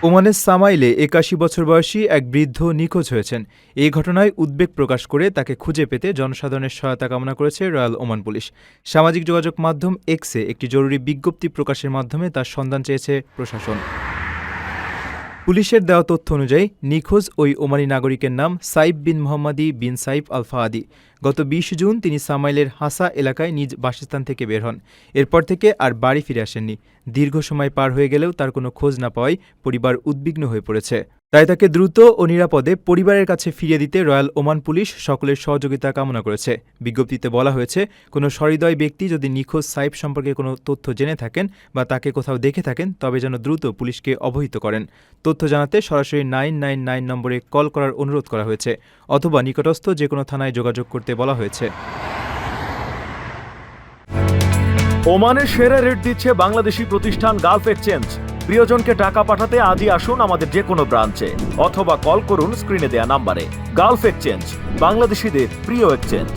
ওমানের সামাইলে ৮১ বছর বয়সী এক বৃদ্ধ নিখোঁজ হয়েছেন। এই ঘটনায় উদ্বেগ প্রকাশ করে তাকে খুঁজে পেতে জনসাধারণের সহায়তা কামনা করেছে রয়্যাল ওমান পুলিশ। সামাজিক যোগাযোগ মাধ্যম এক্সে একটি জরুরি বিজ্ঞপ্তি প্রকাশের মাধ্যমে তার সন্ধান চেয়েছে প্রশাসন। পুলিশের দেওয়া তথ্য অনুযায়ী নিখোঁজ ওই ওমানি নাগরিকের নাম সাইফ বিন মোহাম্মদী বিন সাইফ আল ফাহাদি। গত ২০ জুন তিনি সামাইলের হাসা এলাকায় নিজ বাসস্থান থেকে বের হন। এরপর থেকে আর বাড়ি ফিরে আসেননি। দীর্ঘ সময় পার হয়ে গেলেও তার কোনো খোঁজ না পাওয়ায় পরিবার উদ্বিগ্ন হয়ে পড়েছে। তাই তাকে দ্রুত ও নিরাপদে পরিবারের কাছে ফিরিয়ে দিতে রয়্যাল ওমান পুলিশ সকলের সহযোগিতা কামনা করেছে। বিজ্ঞপ্তিতে বলা হয়েছে, কোনো সহৃদয় ব্যক্তি যদি নিখোঁজ সাইফ সম্পর্কে কোনো তথ্য জেনে থাকেন বা তাকে কোথাও দেখে থাকেন তবে যেন দ্রুত পুলিশকে অবহিত করেন। তথ্য জানাতে সরাসরি 999 নম্বরে কল করার অনুরোধ করা হয়েছে অথবা নিকটস্থ যে কোনো থানায় যোগাযোগ করতে বলা হয়েছে। ওমানের সেরা রেট দিচ্ছে বাংলাদেশি প্রতিষ্ঠান গালফ এক্সচেঞ্জ। প্রিয়জনকে টাকা পাঠাতে আজই আসুন আমাদের যে কোনো ব্রাঞ্চে অথবা কল করুন স্ক্রিনে দেয়া নাম্বারে। গালফ এক্সচেঞ্জ, বাংলাদেশিদের প্রিয় এক্সচেঞ্জ।